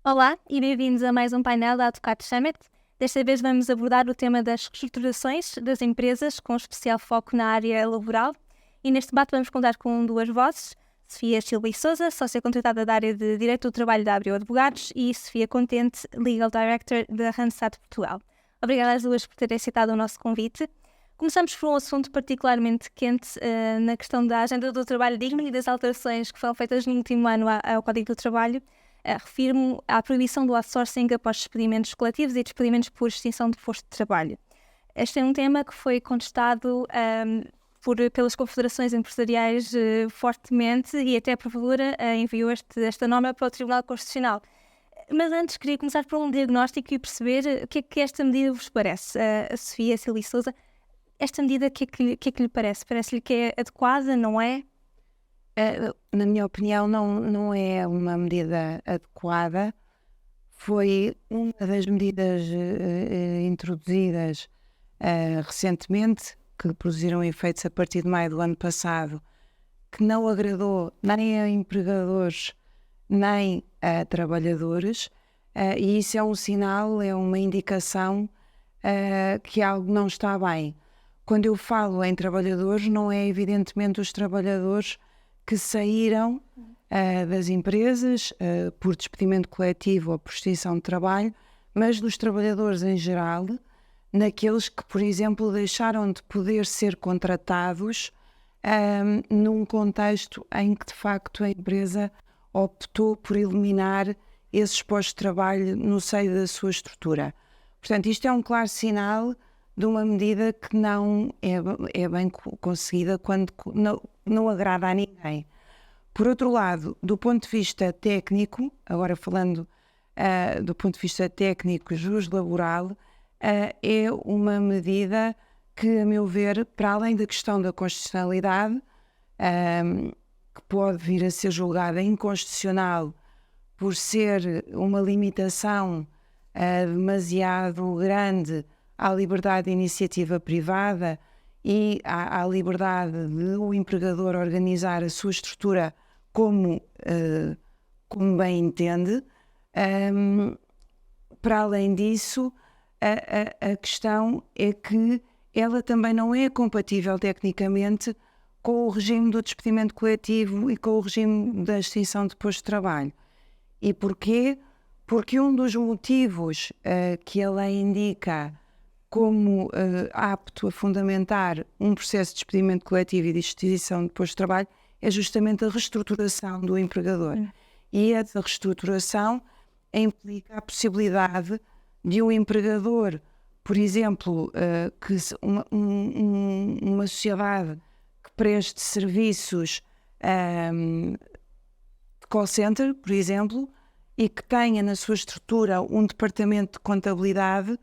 Olá e bem-vindos a mais um painel da AutoCAD Summit. Desta vez vamos abordar o tema das reestruturações das empresas, com especial foco na área laboral. E neste debate vamos contar com duas vozes, Sofia Silva e Sousa, sócia contratada da área de Direito do Trabalho da Abreu Advogados, e Sofia Contente, Legal Director da Randstad Portugal. Obrigada às duas por terem aceitado o nosso convite. Começamos por um assunto particularmente quente na questão da agenda do trabalho digno e das alterações que foram feitas no último ano ao Código do Trabalho. Refiro-me à proibição do outsourcing após despedimentos coletivos e despedimentos por extinção de posto de trabalho. Este é um tema que foi contestado pelas confederações empresariais fortemente, e até a Provedora enviou esta norma para o Tribunal Constitucional. Mas antes queria começar por um diagnóstico e perceber o que é que esta medida vos parece. A Sofia Silva e Sousa, esta medida, o que é que lhe parece? Parece-lhe que é adequada, não é? Na minha opinião, não é uma medida adequada. Foi uma das medidas introduzidas recentemente, que produziram efeitos a partir de maio do ano passado, que não agradou nem a empregadores nem a trabalhadores, e isso é um sinal, é uma indicação que algo não está bem. Quando eu falo em trabalhadores, não é evidentemente os trabalhadores que saíram das empresas por despedimento coletivo ou por extinção de trabalho, mas dos trabalhadores em geral, naqueles que, por exemplo, deixaram de poder ser contratados num contexto em que, de facto, a empresa optou por eliminar esses postos de trabalho no seio da sua estrutura. Portanto, isto é um claro sinal de uma medida que não é bem conseguida, quando não agrada a ninguém. Por outro lado, do ponto de vista técnico, agora falando do ponto de vista técnico, juros-laboral, é uma medida que, a meu ver, para além da questão da constitucionalidade, que pode vir a ser julgada inconstitucional por ser uma limitação demasiado grande à liberdade de iniciativa privada e à liberdade de o empregador organizar a sua estrutura como bem entende. Para além disso, a questão é que ela também não é compatível tecnicamente com o regime do despedimento coletivo e com o regime da extinção de posto de trabalho. E porquê? Porque um dos motivos que a lei indica como apto a fundamentar um processo de despedimento coletivo e de extinção de posto de trabalho é justamente a reestruturação do empregador. E essa reestruturação implica a possibilidade de um empregador, por exemplo, uma sociedade que preste serviços de call center, por exemplo, e que tenha na sua estrutura um departamento de contabilidade,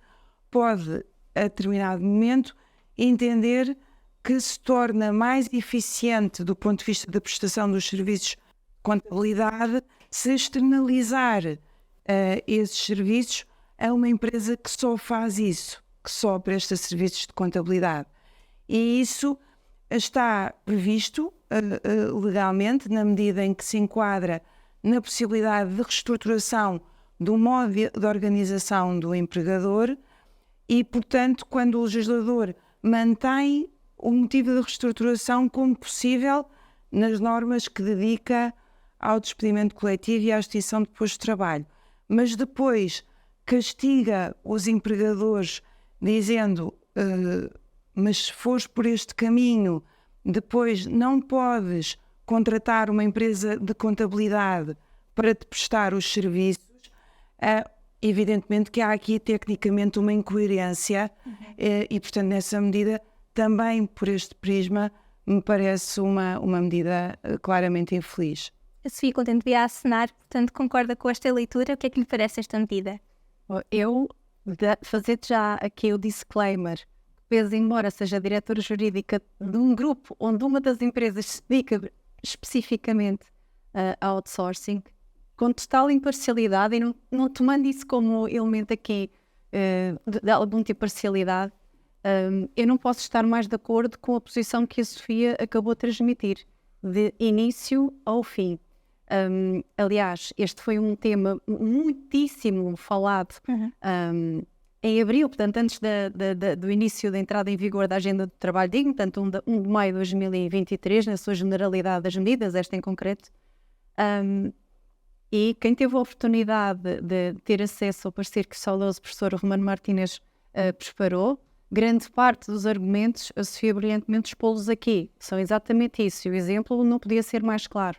pode, a determinado momento, entender que se torna mais eficiente do ponto de vista da prestação dos serviços de contabilidade se externalizar esses serviços a uma empresa que só faz isso, que só presta serviços de contabilidade. E isso está previsto legalmente, na medida em que se enquadra na possibilidade de reestruturação do modo de organização do empregador e, portanto, quando o legislador mantém o motivo de reestruturação como possível nas normas que dedica ao despedimento coletivo e à extinção de posto de trabalho, mas depois castiga os empregadores dizendo mas se fores por este caminho, depois não podes contratar uma empresa de contabilidade para te prestar os serviços. Evidentemente que há aqui tecnicamente uma incoerência e, portanto, nessa medida, também por este prisma, me parece uma medida claramente infeliz. A Sofia Contente devia assinar, portanto, concorda com esta leitura. O que é que lhe parece esta medida? Eu, fazer já aqui o disclaimer, pois, embora seja diretora jurídica de um grupo onde uma das empresas se dedica especificamente a outsourcing, com total imparcialidade, e não tomando isso como elemento aqui de algum tipo de parcialidade, eu não posso estar mais de acordo com a posição que a Sofia acabou de transmitir, de início ao fim. Aliás, este foi um tema muitíssimo falado em abril, portanto, antes do início da entrada em vigor da Agenda do Trabalho Digno, portanto, 1 de maio de 2023, na sua generalidade das medidas, esta em concreto. E quem teve a oportunidade de ter acesso ao parecer que o saudoso professor Romano Martínez preparou, grande parte dos argumentos, a Sofia brilhantemente expô-los aqui. São exatamente isso. E o exemplo não podia ser mais claro.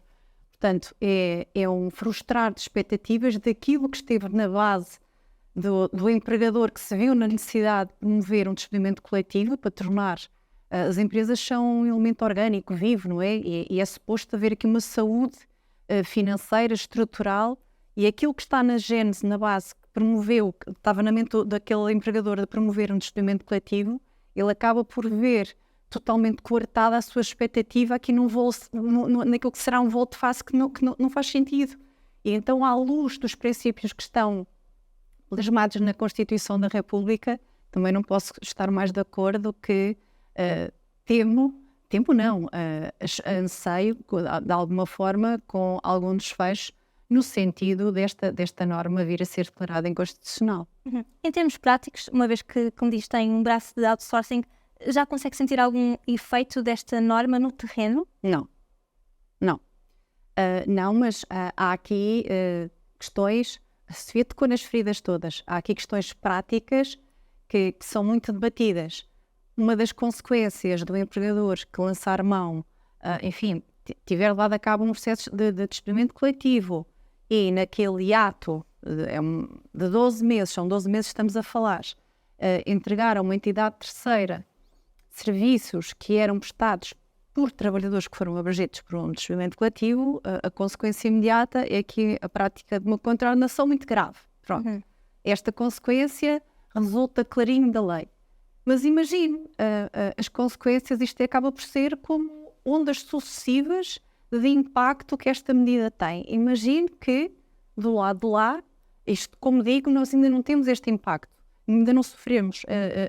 Portanto, é um frustrar de expectativas daquilo que esteve na base do empregador que se viu na necessidade de promover um despedimento coletivo para tornar as empresas são um elemento orgânico, vivo, não é? E é suposto haver aqui uma saúde financeira, estrutural, e aquilo que está na gênese, na base, que promoveu, que estava na mente daquele empregador de promover um despedimento coletivo, ele acaba por ver totalmente coartada a sua expectativa aqui naquilo que será um volte-face que não faz sentido. E então, à luz dos princípios que estão plasmados na Constituição da República, também não posso estar mais de acordo que anseio, de alguma forma, com algum desfecho, no sentido desta norma vir a ser declarada inconstitucional. Em termos práticos, uma vez que, como diz, tem um braço de outsourcing, já consegue sentir algum efeito desta norma no terreno? Não. Não, mas há aqui questões, a Sofia tocou nas feridas todas, há aqui questões práticas que são muito debatidas. Uma das consequências do empregador que lançar mão, tiver levado a cabo um processo de despedimento coletivo e naquele ato de 12 meses, são 12 meses que estamos a falar, entregar a uma entidade terceira serviços que eram prestados por trabalhadores que foram abrangidos por um despedimento coletivo, a consequência imediata é que a prática de uma contraordenação muito grave. Pronto. Esta consequência resulta clarinho da lei. Mas imagine as consequências, isto acaba por ser como ondas sucessivas de impacto que esta medida tem. Imagine que, do lado de lá, isto, como digo, nós ainda não temos este impacto, ainda não sofremos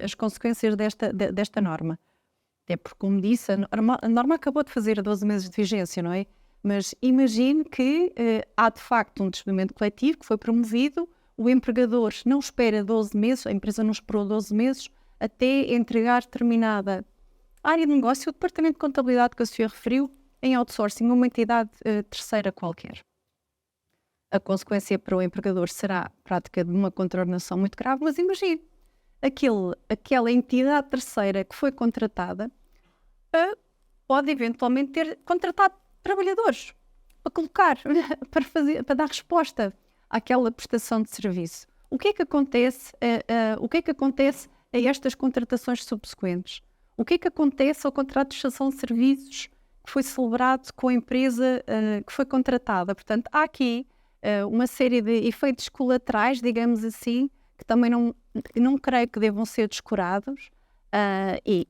as consequências desta norma. Até porque, como disse, a norma acabou de fazer 12 meses de vigência, não é? Mas imagine que há de facto um despedimento coletivo que foi promovido, o empregador não espera 12 meses, a empresa não esperou 12 meses, até entregar determinada área de negócio, o departamento de contabilidade que a Sofia referiu, em outsourcing, uma entidade terceira qualquer. A consequência para o empregador será a prática de uma contraordenação muito grave, mas imagine, aquela entidade terceira que foi contratada pode eventualmente ter contratado trabalhadores para colocar, para dar resposta àquela prestação de serviço. O que é que acontece a estas contratações subsequentes? O que é que acontece ao contrato de prestação de serviços que foi celebrado com a empresa que foi contratada? Portanto, há aqui uma série de efeitos colaterais, digamos assim, que também não creio que devam ser descurados e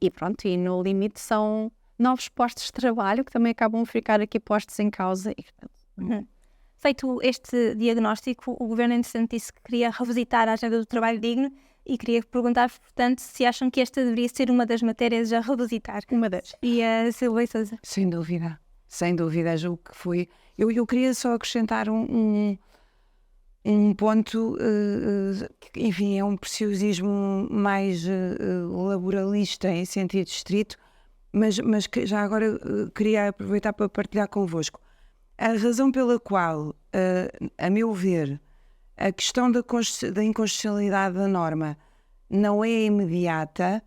no limite são novos postos de trabalho que também acabam de ficar aqui postos em causa. Feito este diagnóstico, o Governo, entretanto, disse que queria revisitar a Agenda do Trabalho Digno e queria perguntar, portanto, se acham que esta deveria ser uma das matérias a revisitar. Uma das. E a Silvia Sousa? Sem dúvida, julgo que foi. Eu queria só acrescentar um ponto, que, enfim, é um preciosismo mais laboralista em sentido estrito, mas que já agora queria aproveitar para partilhar convosco. A razão pela qual, a meu ver, a questão da inconstitucionalidade da norma não é imediata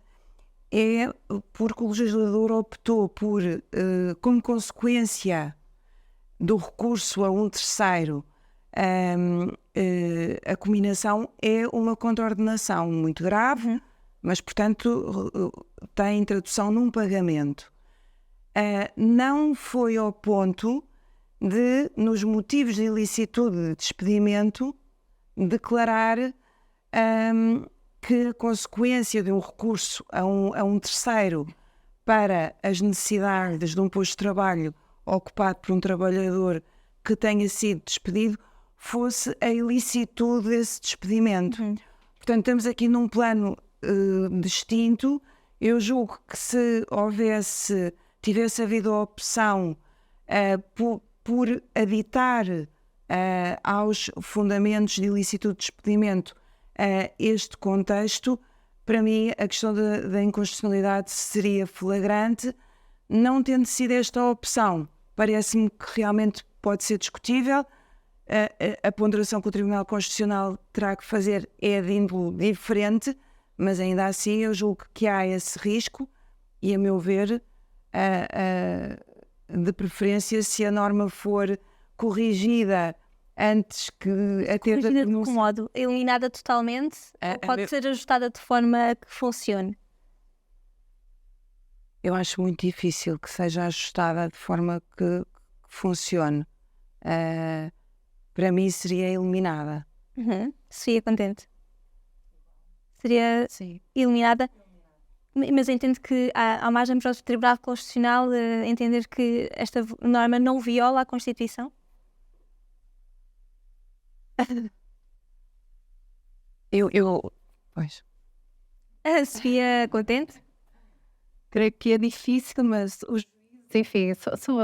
é porque o legislador optou por, como consequência do recurso a um terceiro, a combinação é uma contraordenação muito grave, mas, portanto, tem tradução num pagamento. Não foi ao ponto de, nos motivos de ilicitude de despedimento, declarar que a consequência de um recurso a um terceiro para as necessidades de um posto de trabalho ocupado por um trabalhador que tenha sido despedido fosse a ilicitude desse despedimento. Portanto, estamos aqui num plano distinto. Eu julgo que se tivesse havido a opção por aditar aos fundamentos de ilicitude de despedimento este contexto, para mim a questão da inconstitucionalidade seria flagrante. Não tendo sido esta a opção, parece-me que realmente pode ser discutível. A ponderação que o Tribunal Constitucional terá que fazer é de índole diferente, mas ainda assim eu julgo que há esse risco e, a meu ver, de preferência, se a norma for corrigida antes que a ter Corrigida de que modo? Eliminada totalmente? Ou pode ser ajustada de forma que funcione? Eu acho muito difícil que seja ajustada de forma que funcione. Para mim seria eliminada. Seria contente. Seria Sim. eliminada. Mas eu entendo que há margem para o Tribunal Constitucional entender que esta norma não viola a Constituição? Pois. A Sofia contente? Creio que é difícil, mas os juízes, enfim,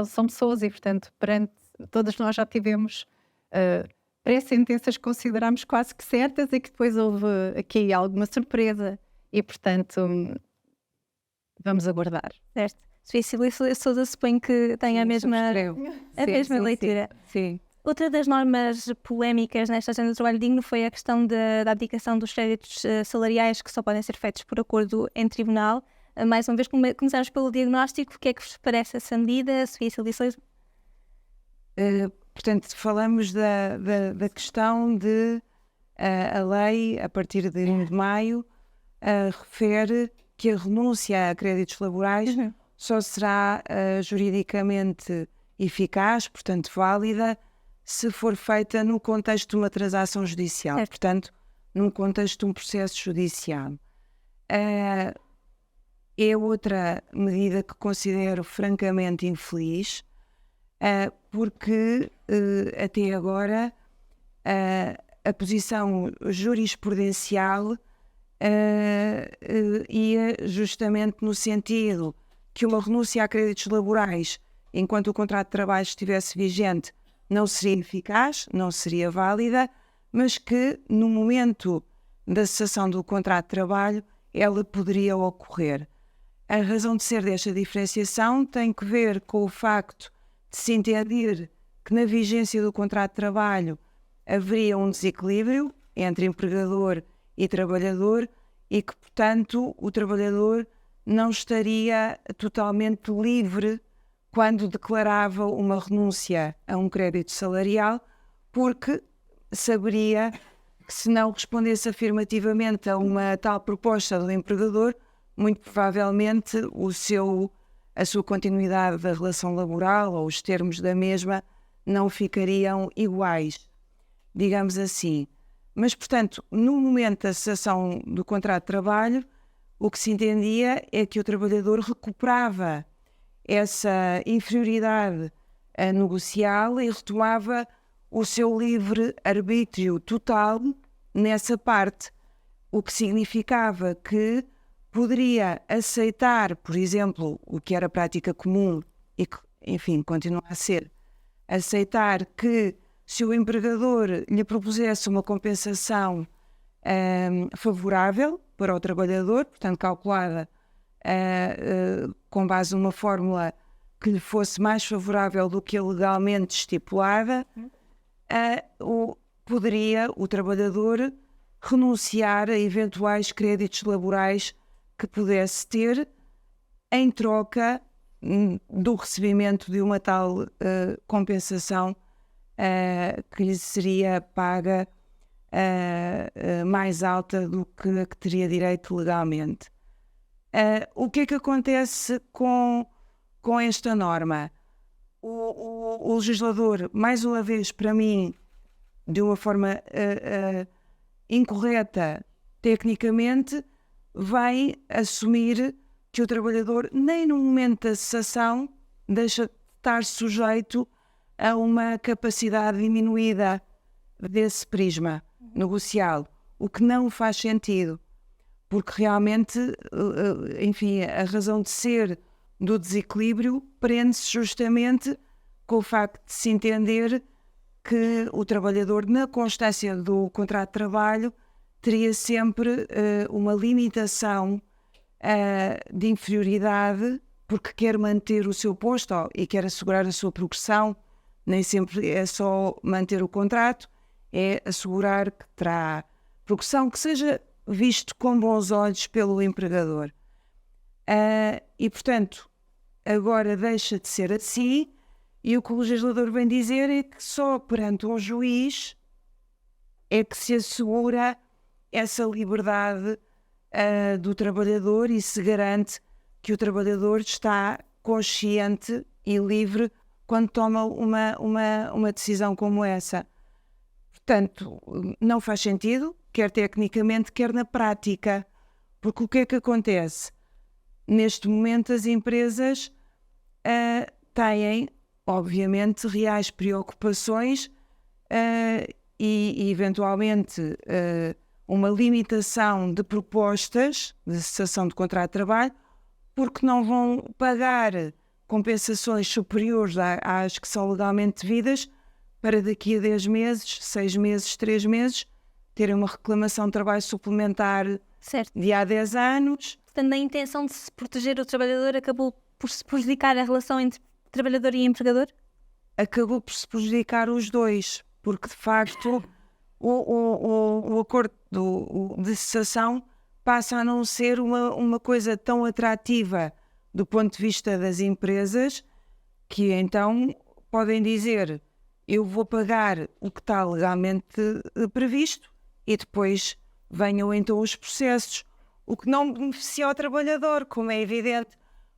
são pessoas e, portanto, perante todas nós já tivemos pré-sentenças que consideramos quase que certas e que depois houve aqui alguma surpresa e, portanto, vamos aguardar. Certo. Sofia Sousa supõe que tem a mesma leitura. Sim. Outra das normas polémicas nesta agenda do trabalho digno foi a questão da abdicação dos créditos salariais que só podem ser feitos por acordo em tribunal. Mais uma vez, começamos pelo diagnóstico. O que é que vos parece essa medida, Sofia Sousa? Portanto, falamos da questão de a lei, a partir de 1 de maio, refere que a renúncia a créditos laborais só será juridicamente eficaz, portanto válida, se for feita no contexto de uma transação judicial, portanto, num contexto de um processo judicial. É outra medida que considero francamente infeliz, porque até agora a posição jurisprudencial ia justamente no sentido que uma renúncia a créditos laborais, enquanto o contrato de trabalho estivesse vigente, não seria eficaz, não seria válida, mas que no momento da cessação do contrato de trabalho ela poderia ocorrer. A razão de ser desta diferenciação tem que ver com o facto de se entender que na vigência do contrato de trabalho haveria um desequilíbrio entre empregador e trabalhador e que, portanto, o trabalhador não estaria totalmente livre quando declarava uma renúncia a um crédito salarial, porque saberia que se não respondesse afirmativamente a uma tal proposta do empregador, muito provavelmente a sua continuidade da relação laboral ou os termos da mesma não ficariam iguais, digamos assim. Mas, portanto, no momento da cessação do contrato de trabalho, o que se entendia é que o trabalhador recuperava essa inferioridade negocial e retomava o seu livre-arbítrio total nessa parte, o que significava que poderia aceitar, por exemplo, o que era prática comum e que, enfim, continua a ser, aceitar que se o empregador lhe propusesse uma compensação favorável para o trabalhador, portanto calculada com base numa fórmula que lhe fosse mais favorável do que a legalmente estipulada, poderia o trabalhador renunciar a eventuais créditos laborais que pudesse ter em troca do recebimento de uma tal compensação que lhe seria paga mais alta do que a que teria direito legalmente. O que é que acontece com esta norma? O legislador, mais uma vez, para mim, de uma forma incorreta tecnicamente, vai assumir que o trabalhador, nem no momento da cessação, deixa de estar sujeito a uma capacidade diminuída desse prisma negocial, o que não faz sentido, porque realmente, enfim, a razão de ser do desequilíbrio prende-se justamente com o facto de se entender que o trabalhador, na constância do contrato de trabalho, teria sempre uma limitação de inferioridade, porque quer manter o seu posto e quer assegurar a sua progressão. Nem sempre é só manter o contrato, é assegurar que terá progressão, que seja visto com bons olhos pelo empregador. E, portanto, agora deixa de ser assim, e o que o legislador vem dizer é que só perante um juiz é que se assegura essa liberdade do trabalhador e se garante que o trabalhador está consciente e livre quando toma uma decisão como essa. Portanto, não faz sentido, quer tecnicamente, quer na prática, porque o que é que acontece? Neste momento as empresas têm, obviamente, reais preocupações e eventualmente uma limitação de propostas de cessação de contrato de trabalho, porque não vão pagar compensações superiores às que são legalmente devidas, para daqui a 10 meses, 6 meses, 3 meses, terem uma reclamação de trabalho suplementar Certo. de há 10 anos. Portanto, a intenção de se proteger o trabalhador acabou por se prejudicar a relação entre trabalhador e empregador? Acabou por se prejudicar os dois, porque de facto o acordo de cessação passa a não ser uma coisa tão atrativa do ponto de vista das empresas, que então podem dizer: eu vou pagar o que está legalmente previsto, e depois venham então os processos, o que não beneficia ao trabalhador, como é evidente,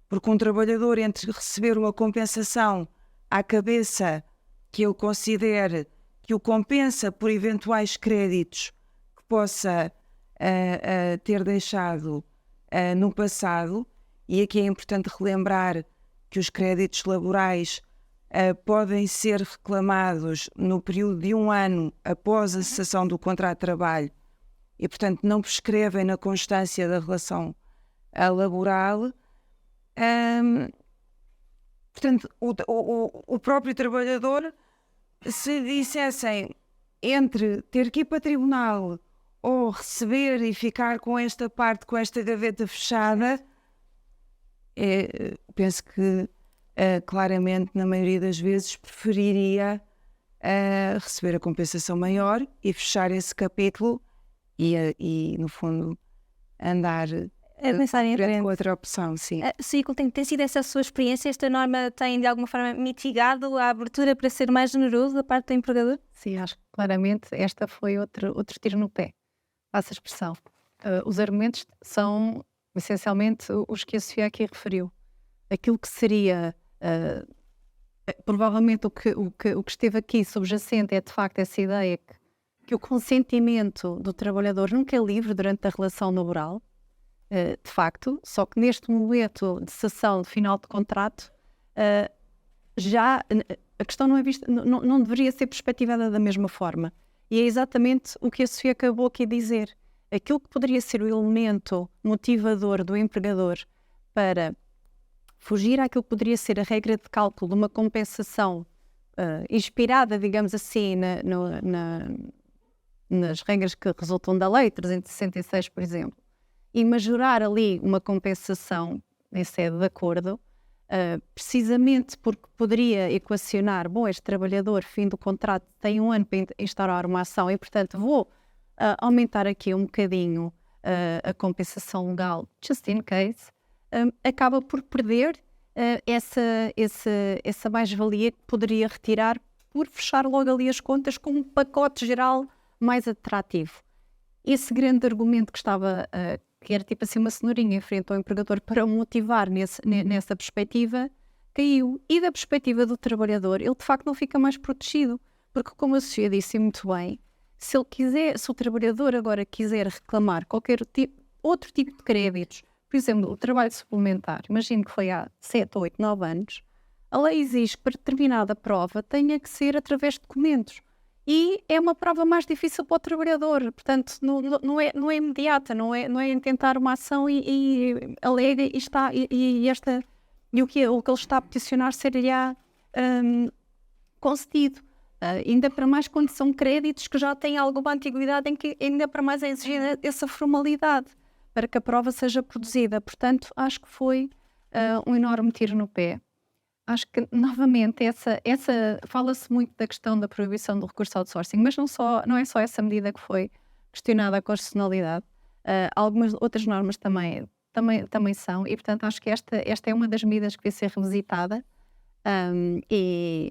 porque um trabalhador, entre receber uma compensação à cabeça que ele considere que o compensa por eventuais créditos que possa ter deixado no passado, e aqui é importante relembrar que os créditos laborais podem ser reclamados no período de 1 ano após a cessação do contrato de trabalho e, portanto, não prescrevem na constância da relação laboral. Portanto, o próprio trabalhador, se dissessem entre ter que ir para tribunal ou receber e ficar com esta parte, com esta gaveta fechada, penso que claramente, na maioria das vezes, preferiria receber a compensação maior e fechar esse capítulo e no fundo, andar A pensar em frente. com outra opção, sim. Sim, tem sido essa a sua experiência? Esta norma tem de alguma forma mitigado a abertura para ser mais generoso da parte do empregador? Sim, acho que claramente esta foi outro tiro no pé, passa a expressão. Os argumentos são essencialmente os que a Sofia aqui referiu. Aquilo que seria, provavelmente o que esteve aqui subjacente é de facto essa ideia que o consentimento do trabalhador nunca é livre durante a relação laboral, de facto, só que neste momento de cessação de final de contrato, já a questão não é vista, não deveria ser perspectivada da mesma forma. E é exatamente o que a Sofia acabou aqui de dizer. Aquilo que poderia ser o elemento motivador do empregador para fugir àquilo que poderia ser a regra de cálculo de uma compensação inspirada, digamos assim, nas regras que resultam da lei 366, por exemplo, e majorar ali uma compensação em sede de acordo, precisamente porque poderia equacionar: bom, este trabalhador, fim do contrato, tem 1 ano para instaurar uma ação e, portanto, vou aumentar aqui um bocadinho a compensação legal, just in case, acaba por perder essa mais-valia que poderia retirar por fechar logo ali as contas com um pacote geral mais atrativo. Esse grande argumento que estava, que era tipo assim uma cenourinha em frente ao empregador para o motivar nessa perspectiva, caiu. E da perspectiva do trabalhador, ele de facto não fica mais protegido, porque, como a Sofia disse muito bem, se o trabalhador agora quiser reclamar outro tipo de créditos, por exemplo, o trabalho suplementar, imagino que foi há 7, 8, 9 anos, a lei exige que para determinada prova tenha que ser através de documentos. E é uma prova mais difícil para o trabalhador, portanto, não é imediata, não é em tentar uma ação e alega e o que ele está a peticionar seria concedido. Ainda para mais quando são créditos que já têm alguma antiguidade, em que ainda para mais é exigida essa formalidade para que a prova seja produzida. Portanto, acho que foi um enorme tiro no pé. Acho que, novamente, fala-se muito da questão da proibição do recurso ao outsourcing, mas não é só essa medida que foi questionada a constitucionalidade. Algumas outras normas também são, e portanto acho que esta é uma das medidas que vai ser revisitada.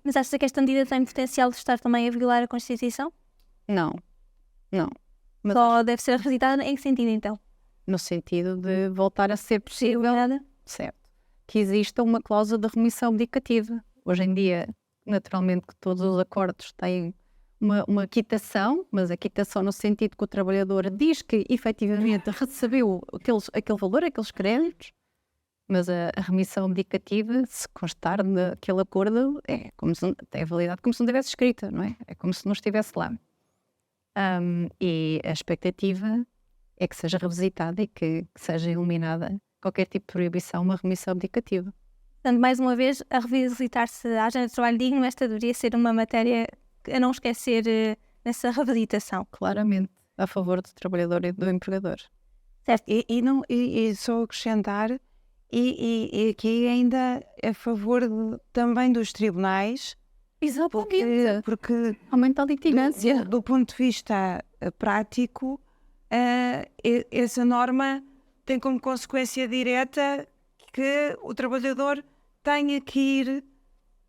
Mas acha que esta medida tem potencial de estar também a violar a Constituição? Não. Mas Só deve ser revisitada em que sentido, então? no sentido de voltar a ser possível, Nada? certo, que exista uma cláusula de remissão abdicativa. Hoje em dia, naturalmente, que todos os acordos têm uma quitação, mas a quitação no sentido que o trabalhador diz que efetivamente recebeu aquele valor, aqueles créditos, mas a remissão abdicativa, se constar naquele acordo, tem validade como se não tivesse escrita, não é? É como se não estivesse lá. E a expectativa é que seja revisitada e que seja eliminada qualquer tipo de proibição, uma remissão abdicativa. Portanto, mais uma vez, a revisitar-se a agenda de trabalho digno, esta deveria ser uma matéria a não esquecer nessa revisitação. Claramente a favor do trabalhador e do empregador. Certo. E só acrescentar, e aqui ainda a favor também dos tribunais, porque aumenta a litigância. do ponto de vista prático, essa norma tem como consequência direta que o trabalhador tenha que ir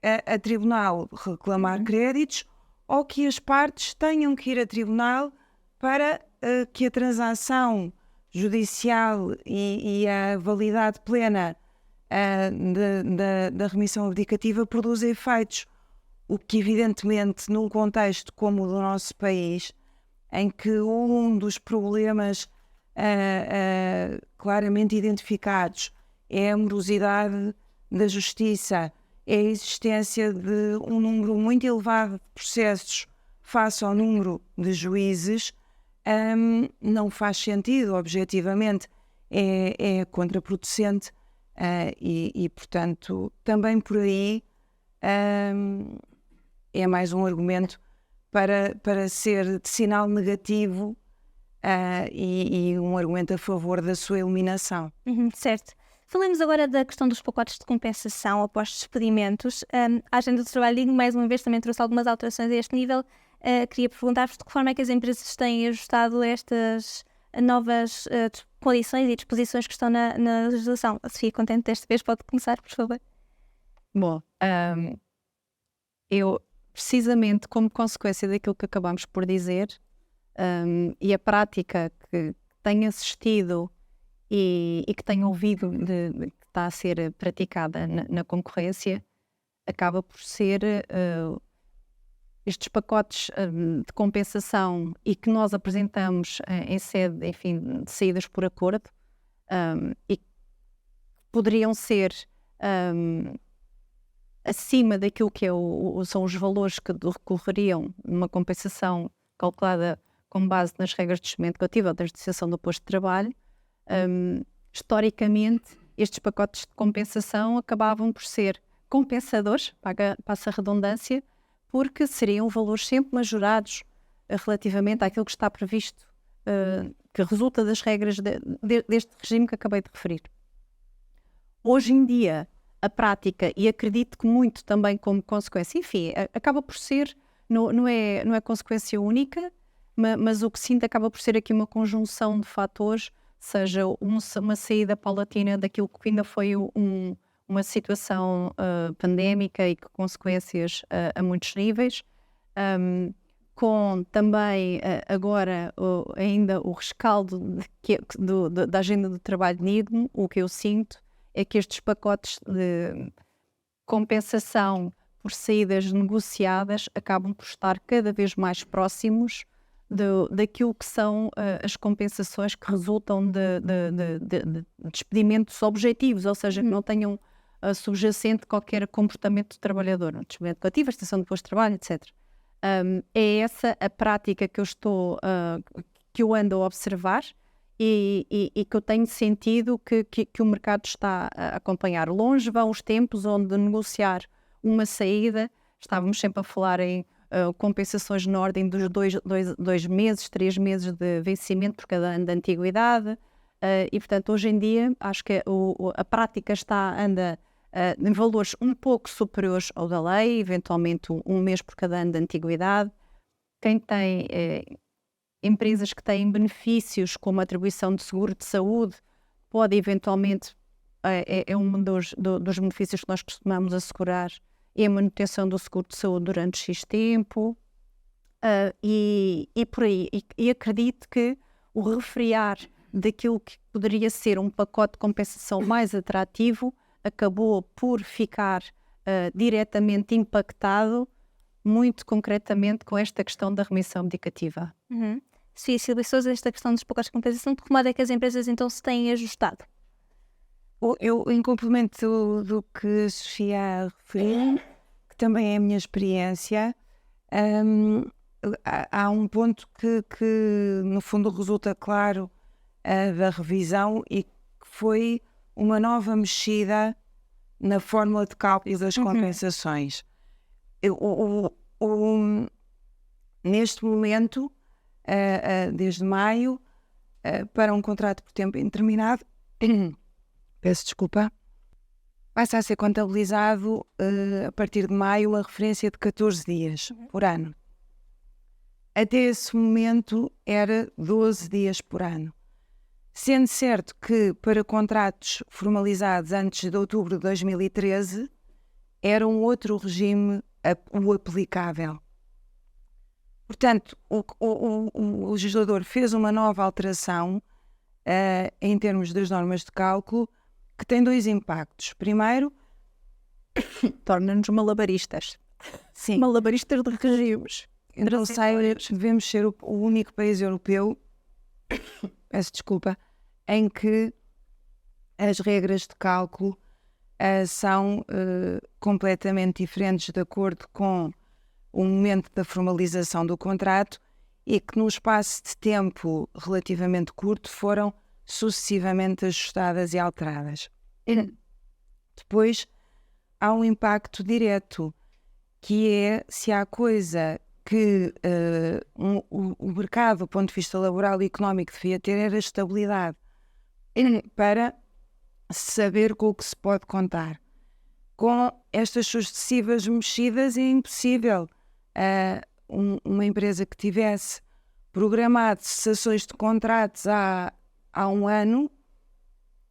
a tribunal reclamar créditos, ou que as partes tenham que ir a tribunal para que a transação judicial e a validade plena da remissão abdicativa produza efeitos. O que, evidentemente, num contexto como o do nosso país, em que um dos problemas claramente identificados é a morosidade da justiça, é a existência de um número muito elevado de processos face ao número de juízes, não faz sentido, objetivamente, é contraproducente e, portanto, também por aí é mais um argumento para ser de sinal negativo e um argumento a favor da sua eliminação. Certo. Falemos agora da questão dos pacotes de compensação após despedimentos. A agenda do trabalho digno, mais uma vez, também trouxe algumas alterações a este nível. Queria perguntar-vos de que forma é que as empresas têm ajustado estas novas condições e disposições que estão na legislação. A Sofia, contente desta vez, pode começar, por favor. Bom, eu, precisamente como consequência daquilo que acabamos por dizer, e a prática que tenho assistido e que tenho ouvido que está a ser praticada na concorrência, acaba por ser estes pacotes de compensação e que nós apresentamos em sede, enfim, de saídas por acordo, e poderiam ser acima daquilo que são os valores que recorreriam numa compensação calculada com base nas regras de ajustamento coletivo ou da justiçação do posto de trabalho. Historicamente, estes pacotes de compensação acabavam por ser compensadores, passa a redundância, porque seriam valores sempre majorados relativamente àquilo que está previsto, que resulta das regras deste regime que acabei de referir. Hoje em dia, a prática, e acredito que muito também como consequência, enfim, acaba por ser, não é consequência única, mas o que sinto acaba por ser aqui uma conjunção de fatores, seja uma saída paulatina daquilo que ainda foi uma situação pandémica e com consequências a muitos níveis, com também agora ainda o rescaldo da agenda do trabalho digno. O que eu sinto é que estes pacotes de compensação por saídas negociadas acabam por estar cada vez mais próximos daquilo que são as compensações que resultam de despedimentos objetivos, ou seja, que não tenham subjacente qualquer comportamento do trabalhador, despedimento coletivo, extensão do posto de trabalho, etc. É essa a prática que eu ando a observar e que eu tenho sentido que o mercado está a acompanhar. Longe vão os tempos onde negociar uma saída estávamos sempre a falar em compensações na ordem dos 2 meses, 3 meses de vencimento por cada ano de antiguidade. E, portanto, hoje em dia, acho que a prática anda em valores um pouco superiores ao da lei, eventualmente 1 mês por cada ano de antiguidade. Quem tem empresas que têm benefícios como a atribuição de seguro de saúde, pode eventualmente, é um dos benefícios que nós costumamos assegurar, é a manutenção do seguro de saúde durante X tempo, e por aí. E acredito que o refriar daquilo que poderia ser um pacote de compensação mais atrativo acabou por ficar diretamente impactado, muito concretamente, com esta questão da remissão medicativa. Sofia Silva Sousa, esta questão dos pacotes de compensação, de que modo é que as empresas então se têm ajustado? Eu, em complemento do que a Sofia referiu, que também é a minha experiência, há um ponto que no fundo resulta claro da revisão, e que foi uma nova mexida na fórmula de cálculo das compensações. Neste momento, desde maio, para um contrato por tempo indeterminado, peço desculpa, passa a ser contabilizado a partir de maio uma referência de 14 dias por ano. Até esse momento era 12 dias por ano. Sendo certo que para contratos formalizados antes de outubro de 2013 era um outro regime o aplicável. Portanto, o legislador fez uma nova alteração em termos das normas de cálculo, que tem 2 impactos. Primeiro, torna-nos malabaristas. Sim. Malabaristas de regimes. Eu não sei, devemos ser o único país europeu, peço desculpa, em que as regras de cálculo são completamente diferentes de acordo com o momento da formalização do contrato, e que num espaço de tempo relativamente curto foram sucessivamente ajustadas e alteradas. Depois há um impacto direto, que é se há coisa que o mercado, do ponto de vista laboral e económico, devia ter, era estabilidade, para saber com o que se pode contar. Com estas sucessivas mexidas é impossível uma empresa que tivesse programado cessações de contratos há 1 ano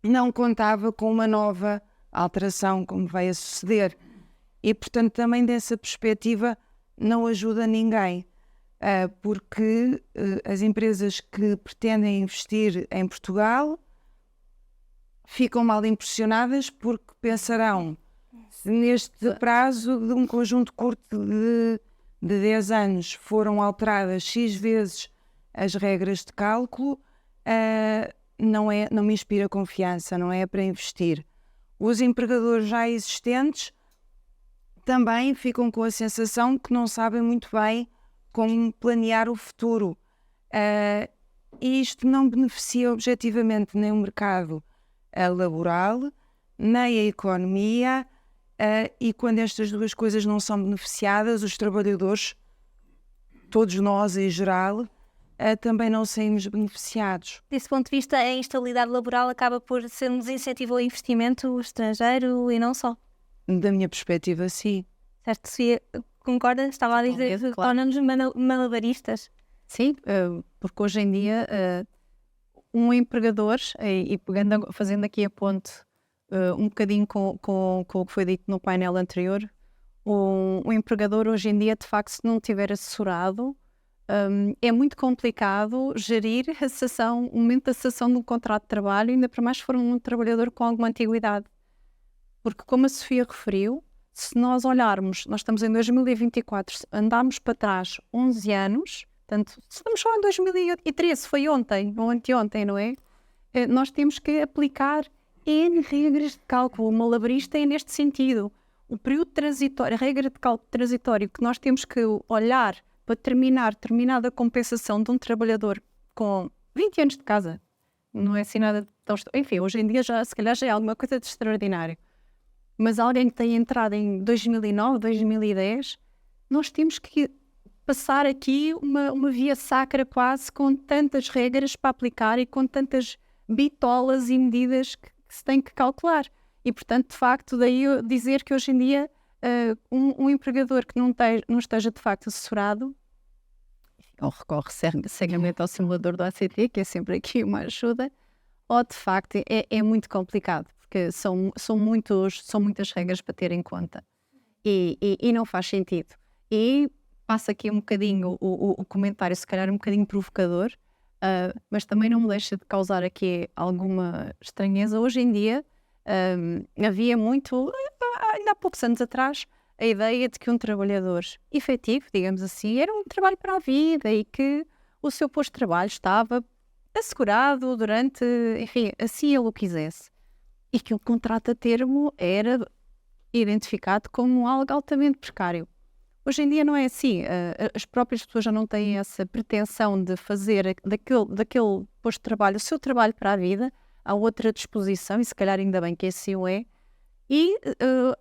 não contava com uma nova alteração, como veio a suceder. E, portanto, também dessa perspectiva não ajuda ninguém, porque as empresas que pretendem investir em Portugal ficam mal impressionadas, porque pensarão, se neste prazo de um conjunto curto de 10 anos foram alteradas X vezes as regras de cálculo, não me inspira confiança, não é para investir. Os empregadores já existentes também ficam com a sensação que não sabem muito bem como planear o futuro. E isto não beneficia objetivamente nem o mercado laboral, nem a economia, e quando estas duas coisas não são beneficiadas, os trabalhadores, todos nós em geral, também não saímos beneficiados. Desse ponto de vista, a instabilidade laboral acaba por ser um desincentivo ao investimento estrangeiro e não só. Da minha perspectiva, sim. Certo, Sofia, concorda? Estava a dizer que torna-nos malabaristas. Sim, porque hoje em dia um empregador, e fazendo aqui a ponte um bocadinho com o que foi dito no painel anterior, um empregador hoje em dia, de facto, se não tiver assessorado, é muito complicado gerir a cessação, o momento da cessação de um contrato de trabalho, ainda para mais se for um trabalhador com alguma antiguidade. Porque, como a Sofia referiu, se nós olharmos, nós estamos em 2024, andarmos para trás 11 anos, portanto, estamos só em 2013, foi ontem, ou anteontem, não é? Nós temos que aplicar N regras de cálculo. O malabarista é neste sentido. O período transitório, a regra de cálculo transitório que nós temos que olhar para terminar determinada compensação de um trabalhador com 20 anos de casa, não é assim nada tão... Enfim, hoje em dia se calhar já é alguma coisa de extraordinário. mas alguém que tem entrado em 2009, 2010, nós temos que passar aqui uma via sacra quase, com tantas regras para aplicar e com tantas bitolas e medidas que se tem que calcular. E, portanto, de facto, daí eu dizer que hoje em dia um empregador que não esteja de facto assessorado, ou recorre cegamente ao simulador do ACT, que é sempre aqui uma ajuda, ou de facto é muito complicado, porque são muitas regras para ter em conta e não faz sentido. E passa aqui um bocadinho o comentário, se calhar um bocadinho provocador, mas também não me deixa de causar aqui alguma estranheza. Hoje em dia havia muito, ainda há poucos anos atrás, a ideia de que um trabalhador efetivo, digamos assim, era um trabalho para a vida e que o seu posto de trabalho estava assegurado durante, enfim, assim ele o quisesse. E que o contrato a termo era identificado como algo altamente precário. Hoje em dia não é assim. As próprias pessoas já não têm essa pretensão de fazer daquele posto de trabalho o seu trabalho para a vida. Há outra disposição, e se calhar ainda bem que assim o é. E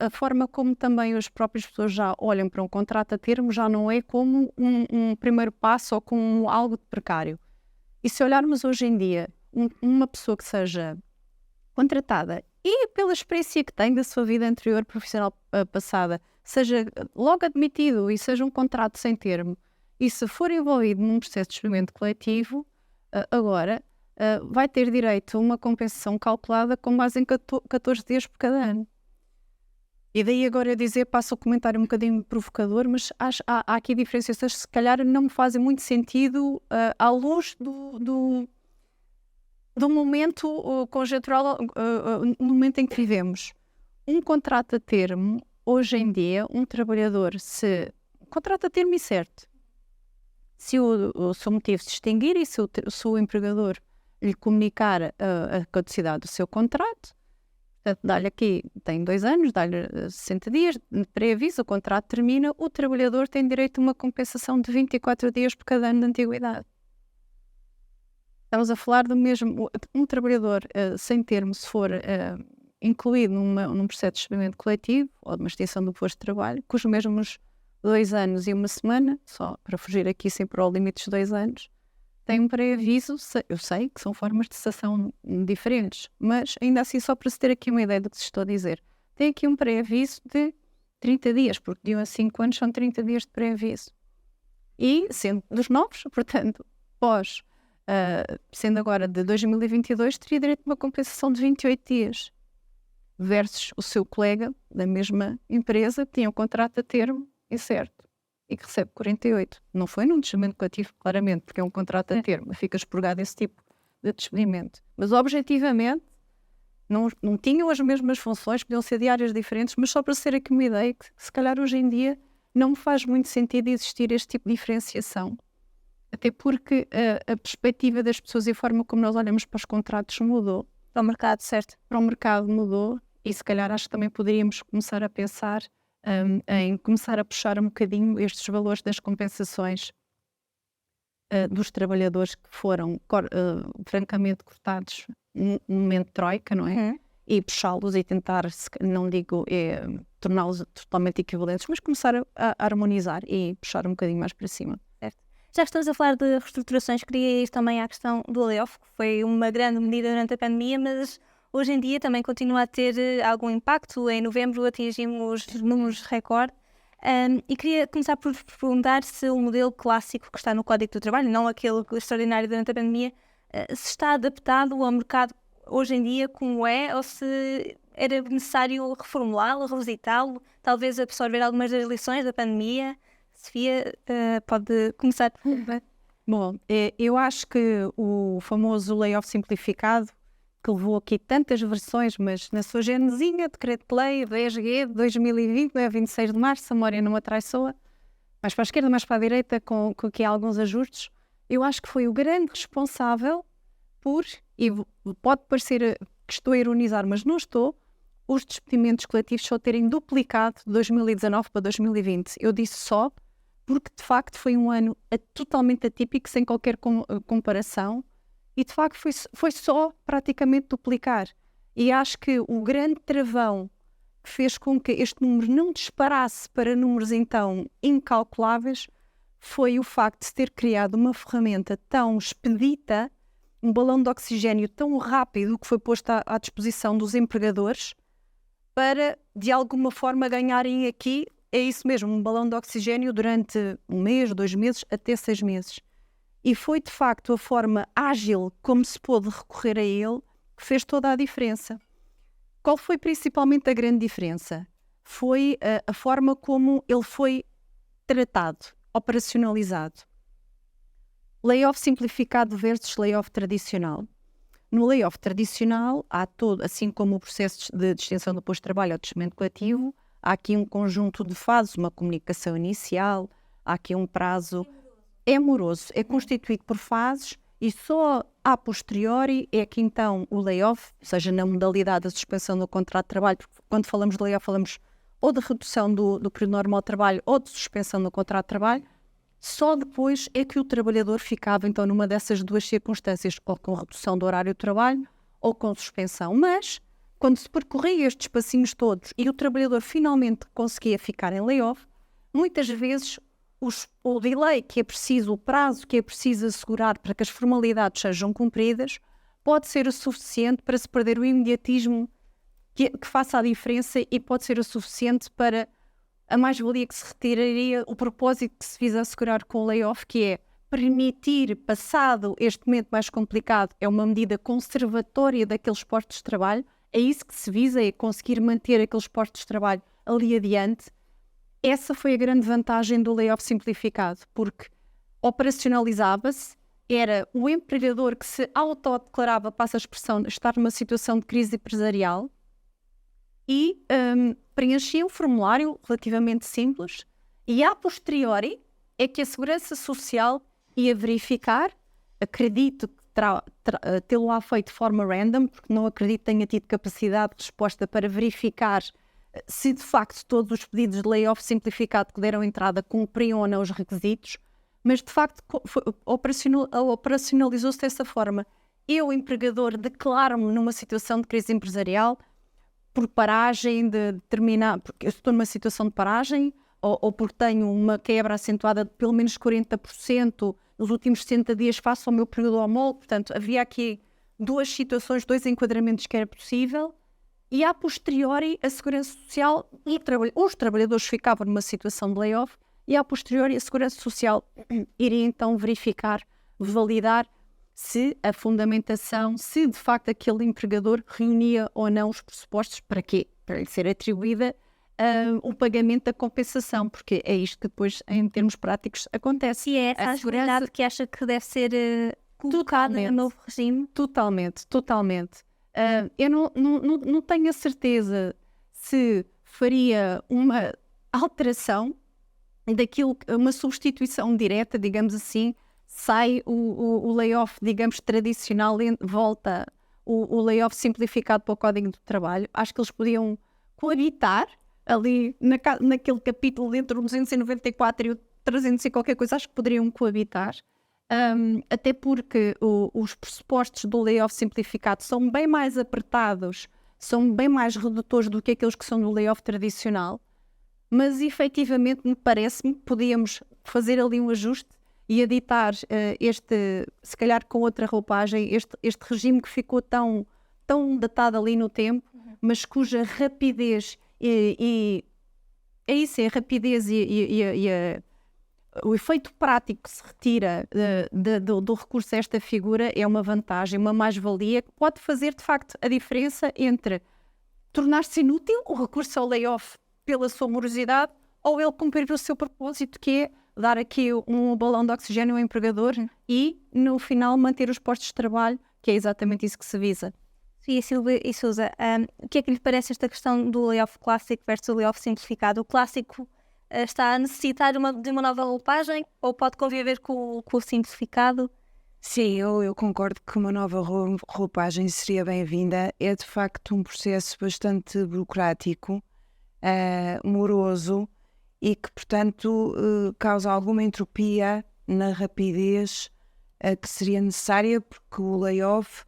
a forma como também as próprias pessoas já olham para um contrato a termo já não é como um primeiro passo ou como algo de precário. E se olharmos hoje em dia, uma pessoa que seja contratada e pela experiência que tem da sua vida anterior profissional passada, seja logo admitido e seja um contrato sem termo, e se for envolvido num processo de despedimento coletivo, agora vai ter direito a uma compensação calculada com base em 14 dias por cada ano. E daí agora eu dizer, passo o comentário um bocadinho provocador, mas há aqui diferenciações que se calhar não me fazem muito sentido à luz do momento conjuntural, no momento em que vivemos. Um contrato a termo, hoje em dia, um trabalhador, contrato a termo e certo, se o seu motivo se extinguir e se o empregador lhe comunicar a caducidade do seu contrato, portanto, dá-lhe aqui, tem 2 anos, dá-lhe 60 dias, de pré-aviso, o contrato termina, o trabalhador tem direito a uma compensação de 24 dias por cada ano de antiguidade. Estamos a falar do mesmo, um trabalhador sem termo, se for incluído num processo de despedimento coletivo ou de uma extinção do posto de trabalho, com os mesmos 2 anos e 1 semana, só para fugir aqui sempre ao limite dos 2 anos, tem um pré-aviso. Eu sei que são formas de cessação diferentes, mas ainda assim, só para se ter aqui uma ideia do que se estou a dizer, tem aqui um pré-aviso de 30 dias, porque de 1 a 5 anos são 30 dias de pré-aviso. E sendo dos novos, portanto, sendo agora de 2022, teria direito a uma compensação de 28 dias, versus o seu colega da mesma empresa que tinha um contrato a termo incerto e que recebe 48. Não foi num despedimento coletivo, claramente, porque é um contrato a termo, fica expurgado esse tipo de despedimento. Mas objetivamente não tinham as mesmas funções, podiam ser de áreas diferentes, mas só para ser aqui uma ideia que se calhar hoje em dia não me faz muito sentido existir este tipo de diferenciação. Até porque a perspectiva das pessoas e a forma como nós olhamos para os contratos mudou. Para o mercado, certo? Para o mercado mudou, e se calhar acho que também poderíamos começar a pensar em começar a puxar um bocadinho estes valores das compensações dos trabalhadores que foram francamente cortados no momento de troika, não é? E puxá-los e tentar, não digo torná-los totalmente equivalentes, mas começar a harmonizar e puxar um bocadinho mais para cima. Já que estamos a falar de reestruturações, queria ir também à questão do layoff, que foi uma grande medida durante a pandemia, mas hoje em dia também continua a ter algum impacto. Em novembro atingimos números recorde. E queria começar por perguntar se o modelo clássico que está no Código do Trabalho, não aquele extraordinário durante a pandemia, se está adaptado ao mercado hoje em dia como é, ou se era necessário reformulá-lo, revisitá-lo, talvez absorver algumas das lições da pandemia. Sofia, pode começar. Bom, eu acho que o famoso layoff simplificado, que levou aqui tantas versões, mas na sua genesinha, Decreto-Lei 10G de 2020, 26 de março, a memória não me atraiçoa, mais para a esquerda, mais para a direita, com aqui alguns ajustes, eu acho que foi o grande responsável por, e pode parecer que estou a ironizar, mas não estou, os despedimentos coletivos só terem duplicado de 2019 para 2020. Eu disse só porque de facto foi um ano totalmente atípico, sem qualquer comparação, e de facto foi só praticamente duplicar. E acho que o grande travão que fez com que este número não disparasse para números então incalculáveis foi o facto de se ter criado uma ferramenta tão expedita, um balão de oxigênio tão rápido que foi posto à disposição dos empregadores para, de alguma forma, ganharem aqui, é isso mesmo, um balão de oxigênio durante 1 mês, 2 meses, até 6 meses. E foi, de facto, a forma ágil como se pôde recorrer a ele que fez toda a diferença. Qual foi principalmente a grande diferença? Foi a forma como ele foi tratado, operacionalizado. Layoff simplificado versus layoff tradicional. No layoff tradicional, há todo, assim como o processo de extensão do posto de trabalho ou de despedimento coletivo, há aqui um conjunto de fases, uma comunicação inicial, há aqui um prazo. É moroso, é constituído por fases e só a posteriori é que então o layoff, ou seja, na modalidade da suspensão do contrato de trabalho, porque quando falamos de layoff falamos ou de redução do período normal de trabalho ou de suspensão do contrato de trabalho, só depois é que o trabalhador ficava então numa dessas duas circunstâncias, ou com redução do horário de trabalho ou com suspensão. Mas, quando se percorria estes passinhos todos e o trabalhador finalmente conseguia ficar em layoff, muitas vezes o delay que é preciso, o prazo que é preciso assegurar para que as formalidades sejam cumpridas, pode ser o suficiente para se perder o imediatismo que faça a diferença e pode ser o suficiente para a mais-valia que se retiraria, o propósito que se visa assegurar com o layoff, que é permitir, passado este momento mais complicado, é uma medida conservatória daqueles postos de trabalho, é isso que se visa, é conseguir manter aqueles postos de trabalho ali adiante. Essa foi a grande vantagem do layoff simplificado, porque operacionalizava-se, era o empregador que se autodeclarava, passa a expressão, estar numa situação de crise empresarial e preenchia um formulário relativamente simples e, a posteriori, é que a Segurança Social ia verificar, acredito que tê-lo-á feito de forma random, porque não acredito que tenha tido capacidade de resposta para verificar se de facto todos os pedidos de layoff simplificado que deram entrada cumpriam ou não os requisitos, mas de facto operacionalizou-se dessa forma. Eu, empregador, declaro-me numa situação de crise empresarial por paragem de determinar, porque eu estou numa situação de paragem ou porque tenho uma quebra acentuada de pelo menos 40% nos últimos 60 dias face ao meu período homólogo. Portanto, havia aqui duas situações, dois enquadramentos que era possível. E, a posteriori, a Segurança Social, os trabalhadores ficavam numa situação de layoff e, a posteriori, a Segurança Social iria então verificar, validar se a fundamentação, se de facto aquele empregador reunia ou não os pressupostos para quê? Para lhe ser atribuída o pagamento da compensação, porque é isto que depois, em termos práticos, acontece. E é essa a agilidade que acha que deve ser colocada no novo regime? Totalmente. Eu não tenho a certeza se faria uma alteração daquilo, uma substituição direta, digamos assim, sai o layoff, digamos, tradicional, volta o layoff simplificado para o Código do Trabalho. Acho que eles podiam coabitar ali naquele capítulo entre o 294 e o 300 e qualquer coisa, acho que poderiam coabitar. Até porque os pressupostos do layoff simplificado são bem mais apertados, são bem mais redutores do que aqueles que são do layoff tradicional, mas efetivamente me parece-me que podíamos fazer ali um ajuste e editar se calhar com outra roupagem, este regime que ficou tão datado ali no tempo, mas cuja rapidez é a rapidez o efeito prático que se retira do recurso a esta figura é uma vantagem, uma mais-valia que pode fazer de facto a diferença entre tornar-se inútil o recurso ao layoff pela sua morosidade ou ele cumprir o seu propósito, que é dar aqui um balão de oxigênio ao empregador e no final manter os postos de trabalho, que é exatamente isso que se visa. Sofia Silva e Sousa, o que é que lhe parece esta questão do layoff clássico versus o layoff simplificado? O clássico está a necessitar de uma nova roupagem ou pode conviver com o simplificado? Sim, eu concordo que uma nova roupagem seria bem-vinda. É de facto um processo bastante burocrático, moroso e que, portanto, causa alguma entropia na rapidez que seria necessária, porque o layoff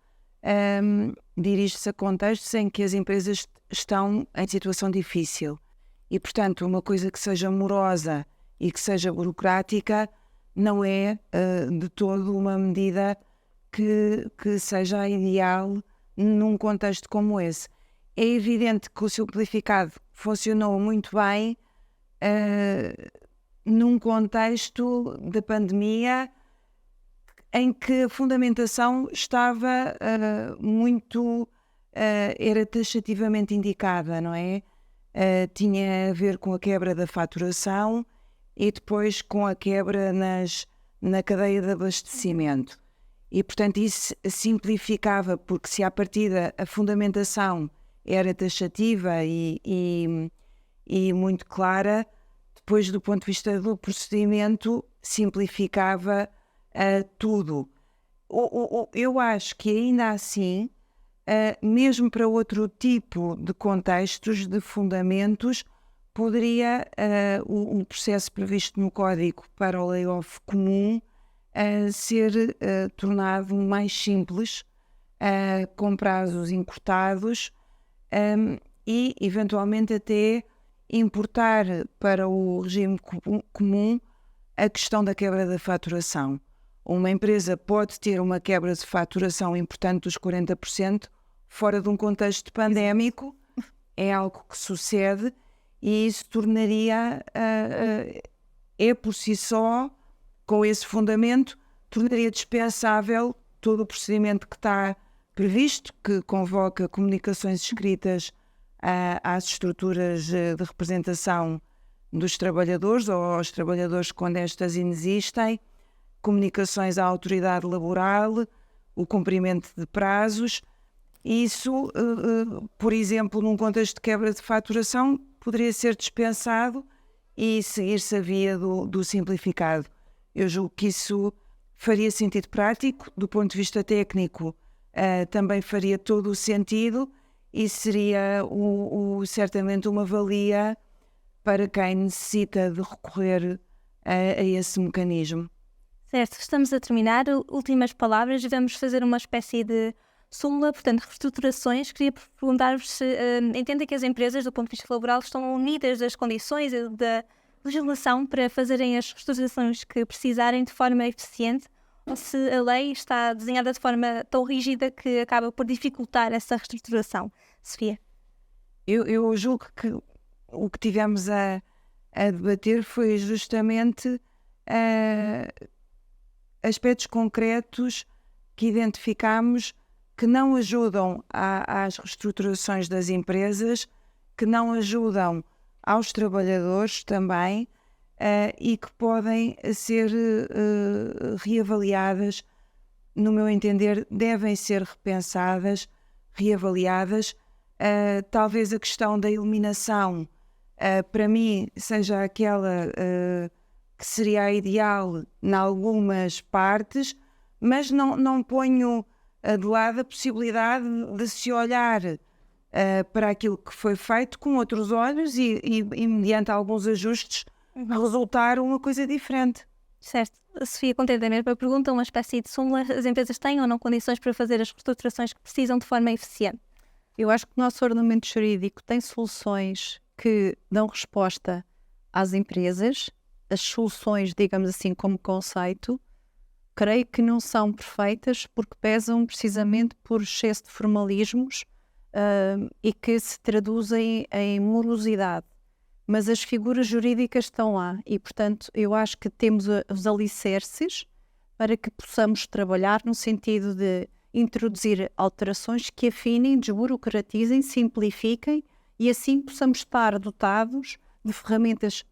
dirige-se a contextos em que as empresas estão em situação difícil. E, portanto, uma coisa que seja morosa e que seja burocrática não é de todo uma medida que seja ideal num contexto como esse. É evidente que o simplificado funcionou muito bem num contexto de pandemia em que a fundamentação estava era taxativamente indicada, não é? Tinha a ver com a quebra da faturação e depois com a quebra na cadeia de abastecimento. E, portanto, isso simplificava, porque se à partida a fundamentação era taxativa e muito clara, depois do ponto de vista do procedimento simplificava tudo. Eu acho que ainda assim, mesmo para outro tipo de contextos, de fundamentos, poderia o processo previsto no Código para o layoff comum ser tornado mais simples, com prazos encurtados e, eventualmente, até importar para o regime comum a questão da quebra da faturação. Uma empresa pode ter uma quebra de faturação importante dos 40% fora de um contexto pandémico, é algo que sucede e isso tornaria, por si só, com esse fundamento, tornaria dispensável todo o procedimento que está previsto, que convoca comunicações escritas às estruturas de representação dos trabalhadores ou aos trabalhadores quando estas inexistem, comunicações à autoridade laboral, o cumprimento de prazos. Isso, por exemplo, num contexto de quebra de faturação, poderia ser dispensado e seguir-se a via do simplificado. Eu julgo que isso faria sentido prático, do ponto de vista técnico, também faria todo o sentido e seria certamente uma valia para quem necessita de recorrer a esse mecanismo. Certo, estamos a terminar. Últimas palavras, vamos fazer uma espécie de súmula, portanto, reestruturações. Queria perguntar-vos se entendem que as empresas, do ponto de vista laboral, estão unidas das condições e da legislação para fazerem as reestruturações que precisarem de forma eficiente, ou se a lei está desenhada de forma tão rígida que acaba por dificultar essa reestruturação. Sofia? Eu julgo que o que tivemos a debater foi justamente aspectos concretos que identificámos que não ajudam às reestruturações das empresas, que não ajudam aos trabalhadores também e que podem ser reavaliadas, no meu entender, devem ser repensadas, reavaliadas. Talvez a questão da eliminação, para mim, seja aquela que seria a ideal em algumas partes, mas não ponho de lado a possibilidade de se olhar para aquilo que foi feito com outros olhos e mediante alguns ajustes, resultar uma coisa diferente. Certo. A Sofia, contenta mesmo. Pergunta uma espécie de súmula. As empresas têm ou não condições para fazer as reestruturações que precisam de forma eficiente? Eu acho que o nosso ordenamento jurídico tem soluções que dão resposta às empresas. As soluções, digamos assim, como conceito, creio que não são perfeitas porque pesam precisamente por excesso de formalismos e que se traduzem em morosidade. Mas as figuras jurídicas estão lá e, portanto, eu acho que temos os alicerces para que possamos trabalhar no sentido de introduzir alterações que afinem, desburocratizem, simplifiquem e assim possamos estar dotados de ferramentas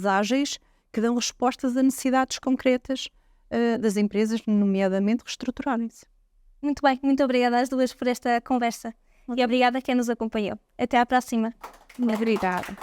ágeis que dão respostas a necessidades concretas das empresas, nomeadamente reestruturarem-se. Muito bem, muito obrigada às duas por esta conversa e obrigada a quem nos acompanhou. Até à próxima. Obrigada.